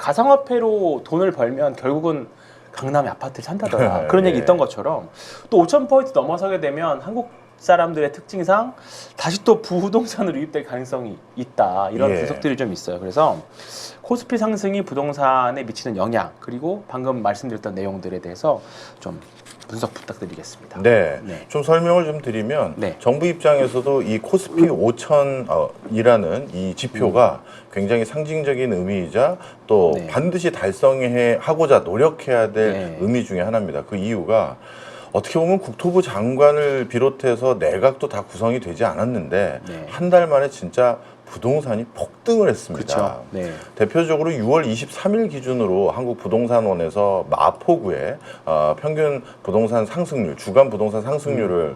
가상화폐로 돈을 벌면 결국은 강남에 아파트를 산다더라. 그런 얘기 예. 있던 것처럼 또 5,000포인트 넘어서게 되면 한국 사람들의 특징상 다시 또 부동산으로 유입될 가능성이 있다. 이런 예. 분석들이 좀 있어요. 그래서 코스피 상승이 부동산에 미치는 영향 그리고 방금 말씀드렸던 내용들에 대해서 좀 분석 부탁드리겠습니다. 네. 네. 좀 설명을 좀 드리면 네. 정부 입장에서도 이 코스피 5,000이라는 이 지표가 굉장히 상징적인 의미이자 또 네. 반드시 달성하고자 노력해야 될 네. 의미 중에 하나입니다. 그 이유가 어떻게 보면 국토부 장관을 비롯해서 내각도 다 구성이 되지 않았는데 네. 한 달 만에 진짜 부동산이 폭등을 했습니다. 그렇죠. 네. 대표적으로 6월 23일 기준으로 한국부동산원에서 마포구의 평균 부동산 상승률, 주간 부동산 상승률을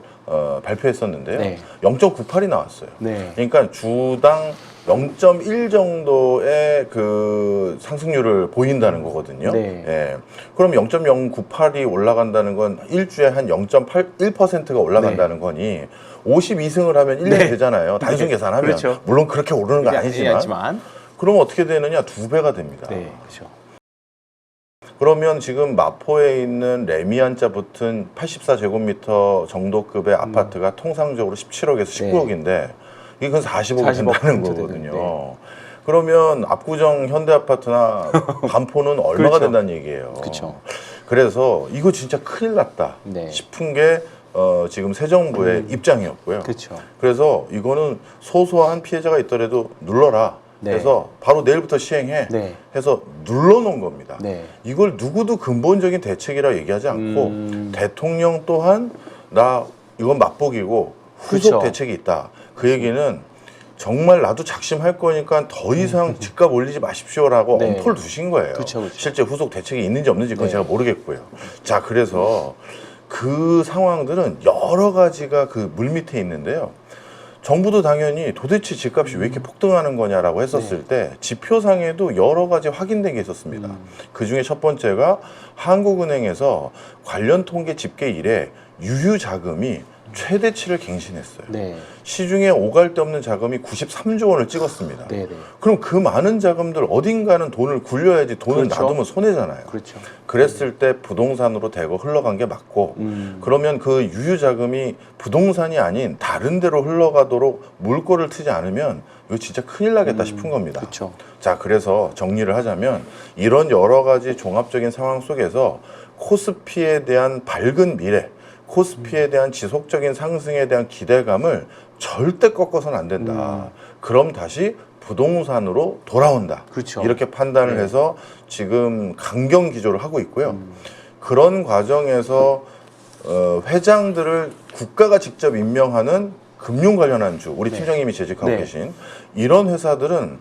발표했었는데요. 네. 0.98이 나왔어요. 네. 그러니까 주당 0.1 정도의 그 상승률을 보인다는 거거든요. 네. 예. 그럼 0.098이 올라간다는 건 일주에 한 0.81%가 올라간다는 거니 52승을 하면 1년 네. 되잖아요. 단순 네. 계산하면. 그렇죠. 물론 그렇게 오르는 건 아니지만. 그럼 어떻게 되느냐? 2배가 됩니다. 네, 그렇죠. 그러면 지금 마포에 있는 레미안자 붙은 84제곱미터 정도급의 아파트가 통상적으로 17억에서 19억인데 이건 40억이 40억 된다는 정도 거거든요. 되는데. 그러면 압구정 현대아파트나 반포는 얼마가 그렇죠. 된다는 얘기예요. 그렇죠. 그래서 이거 진짜 큰일 났다 네. 싶은 게 지금 새 정부의 입장이었고요. 그렇죠. 그래서 이거는 소소한 피해자가 있더라도 눌러라. 네. 해서 바로 내일부터 시행해. 네. 해서 눌러놓은 겁니다. 네. 이걸 누구도 근본적인 대책이라 얘기하지 않고 대통령 또한 나 이건 맛보기고 후속 그쵸. 대책이 있다. 그 얘기는 정말 나도 작심할 거니까 더 이상 집값 올리지 마십시오라고 네. 엄포를 두신 거예요. 그쵸. 실제 후속 대책이 있는지 없는지 그건 네. 제가 모르겠고요. 자, 그래서 그 상황들은 여러 가지가 그 물밑에 있는데요. 정부도 당연히 도대체 집값이 왜 이렇게 폭등하는 거냐라고 했었을 때 지표상에도 여러 가지 확인된 게 있었습니다. 그 중에 첫 번째가 한국은행에서 관련 통계 집계 이래 유휴 자금이 최대치를 갱신했어요. 네. 시중에 오갈 데 없는 자금이 93조 원을 찍었습니다. 네, 네. 그럼 그 많은 자금들 어딘가는 돈을 굴려야지 돈을 그렇죠. 놔두면 손해잖아요. 그렇죠. 그랬을 때 부동산으로 대거 흘러간 게 맞고 그러면 그 유휴 자금이 부동산이 아닌 다른 데로 흘러가도록 물꼬를 트지 않으면 이거 진짜 큰일 나겠다 싶은 겁니다. 그렇죠. 자, 그래서 정리를 하자면 이런 여러 가지 종합적인 상황 속에서 코스피에 대한 밝은 미래, 코스피에 대한 지속적인 상승에 대한 기대감을 절대 꺾어서는 안 된다. 그럼 다시 부동산으로 돌아온다. 그렇죠. 이렇게 판단을 네. 해서 지금 강경 기조를 하고 있고요. 그런 과정에서 회장들을 국가가 직접 임명하는 금융 관련한 주, 우리 네. 팀장님이 재직하고 네. 계신 이런 회사들은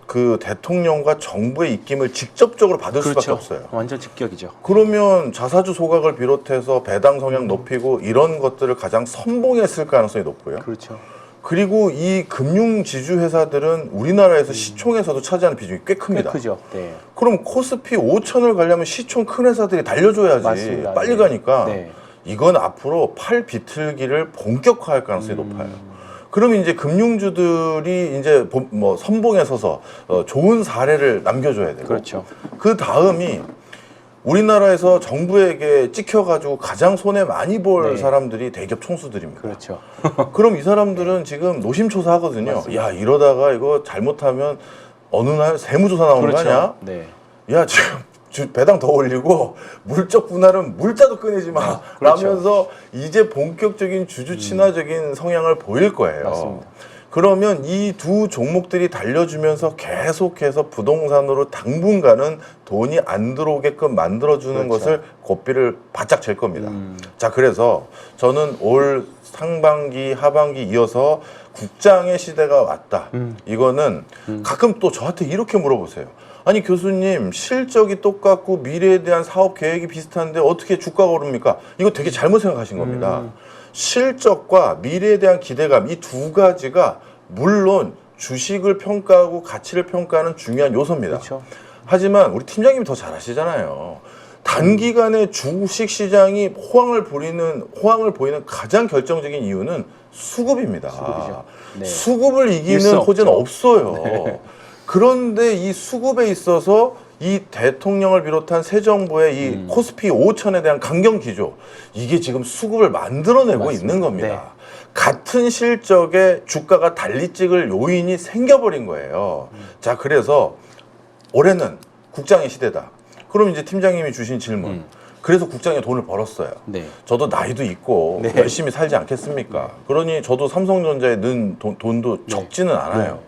그 대통령과 정부의 입김을 직접적으로 받을 수밖에 그렇죠. 없어요. 완전 직격이죠. 그러면 자사주 소각을 비롯해서 배당 성향 높이고 이런 것들을 가장 선봉했을 가능성이 높고요. 그렇죠. 그리고 이 금융 지주 회사들은 우리나라에서 시총에서도 차지하는 비중이 꽤 큽니다. 꽤 크죠. 네. 그럼 코스피 5천을 가려면 시총 큰 회사들이 달려줘야지 맞습니다. 빨리 네. 가니까 네. 이건 앞으로 팔 비틀기를 본격화할 가능성이 높아요. 그러면 이제 금융주들이 이제 뭐 선봉에 서서 좋은 사례를 남겨줘야 되고 그렇죠. 그 다음이 우리나라에서 정부에게 찍혀가지고 가장 손해 많이 볼 네. 사람들이 대기업 총수들입니다. 그렇죠. 그럼 이 사람들은 지금 노심초사하거든요. 맞습니다. 야, 이러다가 이거 잘못하면 어느 날 세무조사 나오는 거 아니야? 네. 야, 지금 배당 더 올리고 물적 분할은 물자도 꺼내지 마 그렇죠. 라면서 이제 본격적인 주주 친화적인 성향을 보일 거예요. 맞습니다. 그러면 이 두 종목들이 달려주면서 계속해서 부동산으로 당분간은 돈이 안 들어오게끔 만들어주는 그렇죠. 것을 고삐를 바짝 잴 겁니다. 자, 그래서 저는 올 상반기, 하반기 이어서 국장의 시대가 왔다. 이거는 가끔 또 저한테 이렇게 물어보세요. 아니, 교수님, 실적이 똑같고 미래에 대한 사업 계획이 비슷한데 어떻게 주가가 오릅니까? 이거 되게 잘못 생각하신 겁니다. 실적과 미래에 대한 기대감, 이 두 가지가 물론 주식을 평가하고 가치를 평가하는 중요한 요소입니다. 그렇죠. 하지만 우리 팀장님이 더 잘 아시잖아요. 단기간에 주식 시장이 호황을 보이는 가장 결정적인 이유는 수급입니다. 수급이죠. 네. 수급을 이길 수 이기는 호재는 없죠. 없어요. 네. 그런데 이 수급에 있어서 이 대통령을 비롯한 새 정부의 이 코스피 5천에 대한 강경 기조, 이게 지금 수급을 만들어내고 맞습니다. 있는 겁니다. 네. 같은 실적에 주가가 달리 찍을 요인이 생겨버린 거예요. 자, 그래서 올해는 국장의 시대다. 그럼 이제 팀장님이 주신 질문. 그래서 국장에 돈을 벌었어요. 네. 저도 나이도 있고 네. 열심히 살지 않겠습니까? 그러니 저도 삼성전자에 넣은 돈도 적지는 않아요.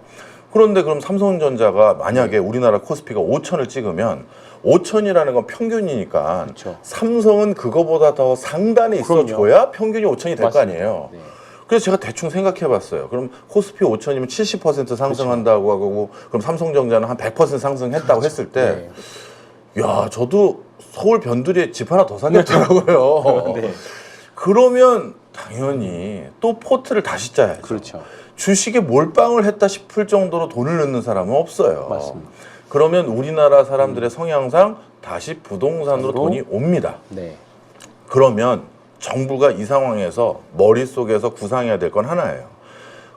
그런데 그럼 삼성전자가 만약에 우리나라 코스피가 5천을 찍으면 5천이라는 건 평균이니까 그렇죠. 삼성은 그거보다 더 상단에 있어줘야 평균이 5천이 될 거 아니에요. 네. 그래서 제가 대충 생각해봤어요. 그럼 코스피 5천이면 70% 상승한다고 하고 그럼 삼성전자는 한 100% 상승했다고 했을 때 야, 저도 서울 변두리에 집 하나 더 사겠더라고요. 네. 그러면 당연히 또 포트를 다시 짜야죠. 그렇죠. 주식에 몰빵을 했다 싶을 정도로 돈을 넣는 사람은 없어요. 맞습니다. 그러면 우리나라 사람들의 성향상 다시 부동산으로 돈이 옵니다. 네. 그러면 정부가 이 상황에서 머릿속에서 구상해야 될 건 하나예요.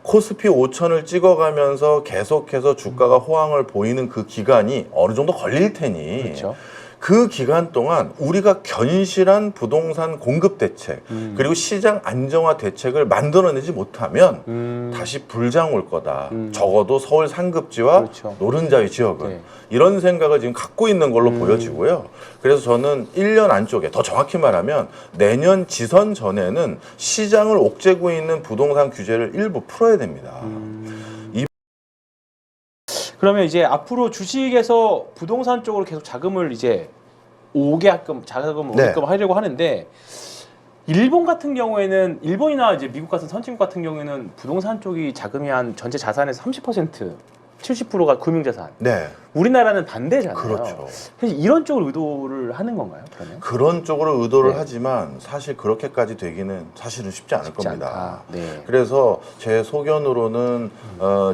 코스피 5천을 찍어가면서 계속해서 주가가 호황을 보이는 그 기간이 어느 정도 걸릴 테니 그렇죠. 그 기간 동안 우리가 견실한 부동산 공급 대책 그리고 시장 안정화 대책을 만들어내지 못하면 다시 불장 올 거다. 적어도 서울 상급지와 그렇죠. 노른자의 지역은 네. 이런 생각을 지금 갖고 있는 걸로 보여지고요. 그래서 저는 1년 안쪽에 더 정확히 말하면 내년 지선 전에는 시장을 옥죄고 있는 부동산 규제를 일부 풀어야 됩니다. 그러면 이제 앞으로 주식에서 부동산 쪽으로 계속 자금을 이제 자금을 네. 오게끔 하려고 하는데 일본 같은 경우에는 일본이나 이제 미국 같은 선진국 같은 경우에는 부동산 쪽이 자금이 한 전체 자산에서 30% 70%가 금융자산. 네, 우리나라는 반대잖아요. 그렇죠. 그래서 이런 쪽으로 의도를 하는 건가요? 그러면? 그런 쪽으로 의도를 네. 하지만 사실 그렇게까지 되기는 사실은 쉽지 않을 쉽지 겁니다. 않다. 네. 그래서 제 소견으로는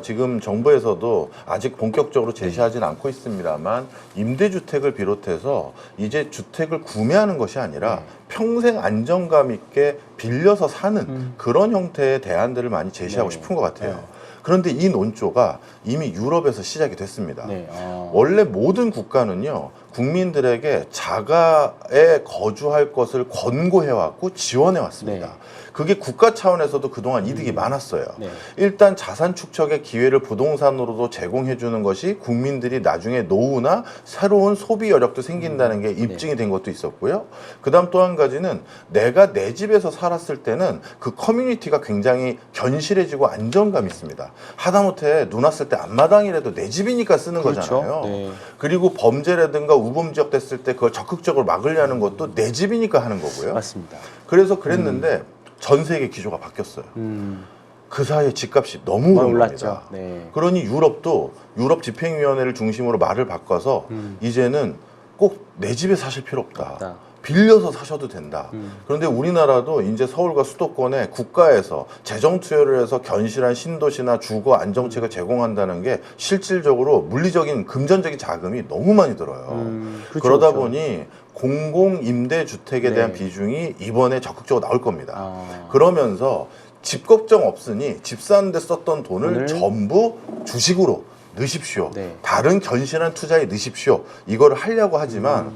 지금 정부에서도 아직 본격적으로 제시하지는 않고 있습니다만 임대주택을 비롯해서 이제 주택을 구매하는 것이 아니라 평생 안정감 있게 빌려서 사는 그런 형태의 대안들을 많이 제시하고 네. 싶은 것 같아요. 그런데 이 논조가 이미 유럽에서 시작이 됐습니다. 네. 원래 모든 국가는요, 국민들에게 자가에 거주할 것을 권고해왔고 지원해왔습니다. 네. 그게 국가 차원에서도 그동안 이득이 많았어요. 네. 일단 자산 축적의 기회를 부동산으로도 제공해주는 것이 국민들이 나중에 노후나 새로운 소비 여력도 생긴다는 게 입증이 된 것도 있었고요. 그 다음 또 한 가지는 내가 내 집에서 살았을 때는 그 커뮤니티가 굉장히 견실해지고 안정감 있습니다. 하다못해 눈 왔을 때 앞마당이라도 내 집이니까 쓰는 그렇죠. 거잖아요. 네. 그리고 범죄라든가 우범 지역 됐을 때 그걸 적극적으로 막으려는 것도 내 집이니까 하는 거고요. 맞습니다. 그래서 그랬는데 전 세계 기조가 바뀌었어요. 그 사이에 집값이 너무 오른 올랐죠. 겁니다. 네. 그러니 유럽도 유럽 집행위원회를 중심으로 말을 바꿔서 이제는 꼭 내 집에 사실 필요 없다. 없다. 빌려서 사셔도 된다. 그런데 우리나라도 이제 서울과 수도권에 국가에서 재정 투여를 해서 견실한 신도시나 주거 안정책을 제공한다는 게 실질적으로 물리적인 금전적인 자금이 너무 많이 들어요. 그렇죠, 그러다 그렇죠. 보니 공공임대주택에 대한 네. 비중이 이번에 적극적으로 나올 겁니다. 아. 그러면서 집 걱정 없으니 집 사는데 썼던 돈을 돈을 전부 주식으로 넣으십시오. 네. 다른 견실한 투자에 넣으십시오. 이거를 하려고 하지만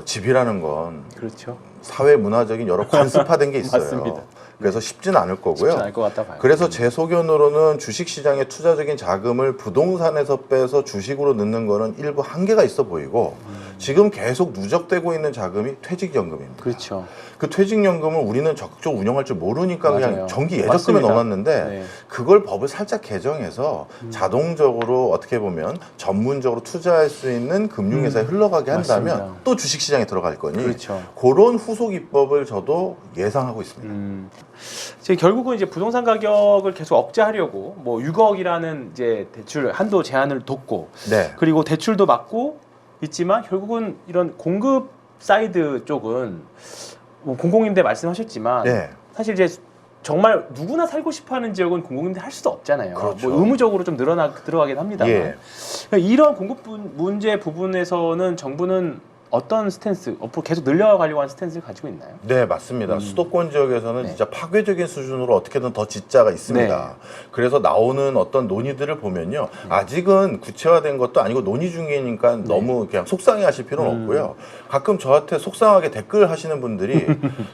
집이라는 건 그렇죠. 사회 문화적인 여러 관습화된 게 있어요. 맞습니다. 그래서 쉽진 않을 거고요. 쉽지 않을 것 같다 봐요. 그래서 제 소견으로는 주식시장의 투자적인 자금을 부동산에서 빼서 주식으로 넣는 거는 일부 한계가 있어 보이고 지금 계속 누적되고 있는 자금이 퇴직연금입니다. 그렇죠. 그 퇴직연금을 우리는 적극적으로 운영할 줄 모르니까 맞아요. 그냥 정기 예적금에 맞습니다. 넣어놨는데 네. 그걸 법을 살짝 개정해서 자동적으로 어떻게 보면 전문적으로 투자할 수 있는 금융회사에 흘러가게 한다면 맞습니다. 또 주식시장에 들어갈 거니 그렇죠. 그런 후속 입법을 저도 예상하고 있습니다. 지금 결국은 이제 부동산 가격을 계속 억제하려고 뭐 6억이라는 이제 대출 한도 제한을 뒀고 네. 그리고 대출도 막고 있지만 결국은 이런 공급 사이드 쪽은 뭐 공공임대 말씀하셨지만 네. 사실 이제 정말 누구나 살고 싶어하는 지역은 공공임대 할 수도 없잖아요. 그렇죠. 뭐 의무적으로 좀 들어가긴 합니다만 예. 이런 공급 문제 부분에서는 정부는 어떤 스탠스, 앞으로 계속 늘려가려고 하는 스탠스를 가지고 있나요? 네, 맞습니다. 수도권 지역에서는 네. 진짜 파괴적인 수준으로 어떻게든 더 짓자가 있습니다. 네. 그래서 나오는 어떤 논의들을 보면요. 아직은 구체화된 것도 아니고 논의 중이니까 너무 그냥 속상해 하실 필요는 없고요. 가끔 저한테 속상하게 댓글 하시는 분들이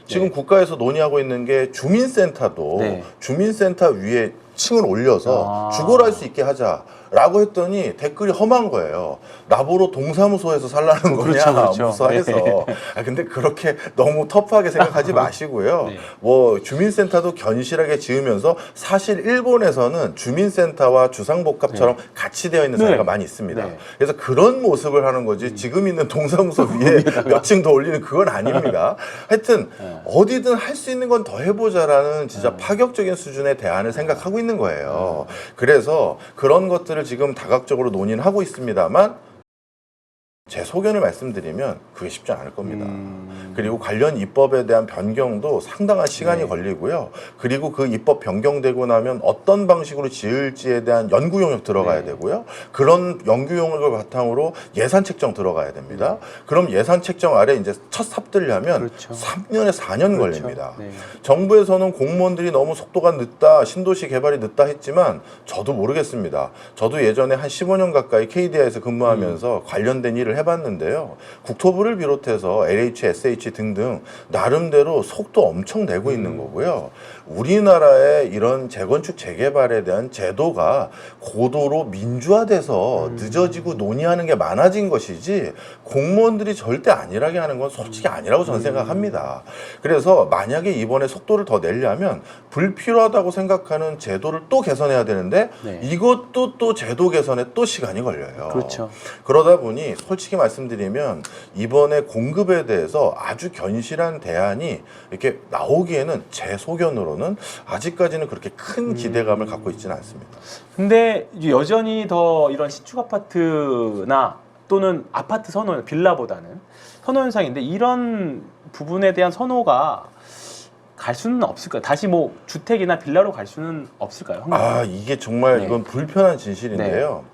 지금 국가에서 논의하고 있는 게 주민센터도 네. 주민센터 위에 층을 올려서 아. 주거를 할 수 있게 하자라고 했더니 댓글이 험한 거예요. 나보러 동사무소에서 살라는 거냐 그렇죠, 그렇죠. 무서해서. 네. 아 근데 그렇게 너무 터프하게 생각하지 마시고요. 네. 뭐 주민센터도 견실하게 지으면서 사실 일본에서는 주민센터와 주상복합처럼 같이 되어 있는 사례가 네. 많이 있습니다. 네. 그래서 그런 모습을 하는 거지 지금 있는 동사무소 위에 몇 층 더 올리는 그건 아닙니다. 하여튼 어디든 할 수 있는 건 더 해보자라는 진짜 파격적인 수준의 대안을 생각하고 있는 거예요. 그래서 그런 것들을 지금 다각적으로 논의는 하고 있습니다만 제 소견을 말씀드리면 그게 쉽지 않을 겁니다. 그리고 관련 입법에 대한 변경도 상당한 시간이 네. 걸리고요. 그리고 그 입법 변경되고 나면 어떤 방식으로 지을지에 대한 연구 용역 들어가야 네. 되고요. 그런 연구 용역을 바탕으로 예산 책정 들어가야 됩니다. 그럼 예산 책정 아래 이제 첫 삽들려면 그렇죠. 3년에 4년 그렇죠. 걸립니다. 네. 정부에서는 공무원들이 너무 속도가 늦다, 신도시 개발이 늦다 했지만 저도 모르겠습니다. 저도 예전에 한 15년 가까이 KDI에서 근무하면서 관련된 일을 해봤는데요. 국토부를 비롯해서 LH, SH 등등 나름대로 속도 엄청 내고 있는 거고요. 우리나라의 이런 재건축 재개발에 대한 제도가 고도로 민주화돼서 늦어지고 논의하는 게 많아진 것이지 공무원들이 절대 안일하게 하는 건 솔직히 아니라고 저는 생각합니다. 그래서 만약에 이번에 속도를 더 내려면 불필요하다고 생각하는 제도를 또 개선해야 되는데 네. 이것도 또 제도 개선에 또 시간이 걸려요. 그렇죠. 그러다 보니 솔직히 말씀드리면 이번에 공급에 대해서 아주 견실한 대안이 이렇게 나오기에는 제 소견으로는 아직까지는 그렇게 큰 기대감을 갖고 있지는 않습니다. 근데 이제 여전히 더 이런 신축 아파트나 또는 아파트 선호, 빌라보다는 선호 현상인데 이런 부분에 대한 선호가 갈 수는 없을까요? 다시 뭐 주택이나 빌라로 갈 수는 없을까요? 아 이게 정말 네. 이건 불편한 진실인데요.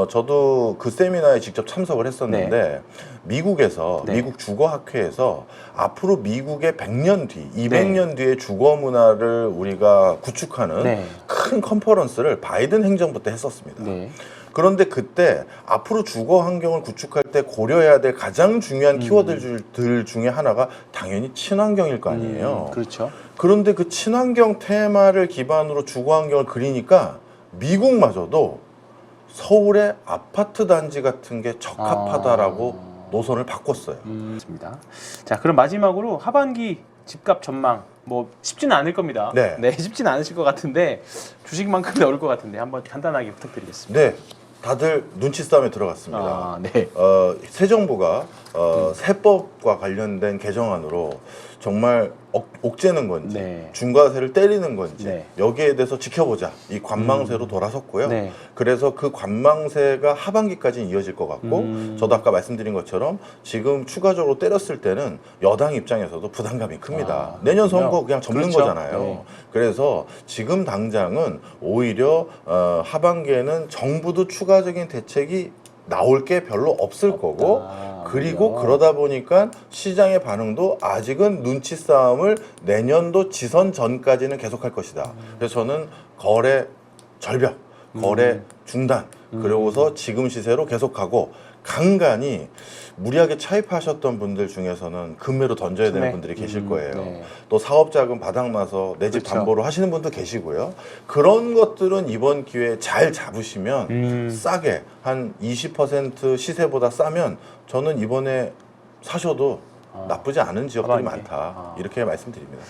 저도 그 세미나에 직접 참석을 했었는데 미국에서 네. 미국 주거학회에서 앞으로 미국의 100년 뒤, 200년 뒤의 주거 문화를 우리가 구축하는 네. 큰 컨퍼런스를 바이든 행정부 때 했었습니다. 네. 그런데 그때 앞으로 주거 환경을 구축할 때 고려해야 될 가장 중요한 키워드들 중에 하나가 당연히 친환경일 거 아니에요. 그렇죠. 그런데 그 친환경 테마를 기반으로 주거 환경을 그리니까 미국마저도 서울의 아파트 단지 같은 게 적합하다라고 노선을 바꿨어요. 좋습니다. 자, 그럼 마지막으로 하반기 집값 전망 뭐 쉽지는 않을 겁니다. 네. 쉽지는 않으실 것 같은데 주식만큼은 어려울 것 같은데 한번 간단하게 부탁드리겠습니다. 네, 다들 눈치 싸움에 들어갔습니다. 아, 네. 새 정부가 세법과 관련된 개정안으로 정말 옥죄는 건지 네. 중과세를 때리는 건지 네. 여기에 대해서 지켜보자 이 관망세로 돌아섰고요. 네. 그래서 그 관망세가 하반기까지는 이어질 것 같고 저도 아까 말씀드린 것처럼 지금 추가적으로 때렸을 때는 여당 입장에서도 부담감이 큽니다. 내년 선거 그냥 접는 그렇죠. 거잖아요. 네. 그래서 지금 당장은 오히려 하반기에는 정부도 추가적인 대책이 나올 게 별로 없을 거고 그리고 오히려. 그러다 보니까 시장의 반응도 아직은 눈치 싸움을 내년도 지선 전까지는 계속할 것이다. 그래서 저는 거래 절벽, 거래 중단, 그러고서 지금 시세로 계속하고 간간히 무리하게 차입하셨던 분들 중에서는 금매로 던져야 되는 분들이 계실 거예요. 네. 또 사업자금 바닥나서 내 집 그렇죠. 담보로 하시는 분도 계시고요. 그런 것들은 이번 기회에 잘 잡으시면 싸게 한 20% 시세보다 싸면 저는 이번에 사셔도 나쁘지 않은 지역들이 하반기. 많다. 이렇게 말씀드립니다.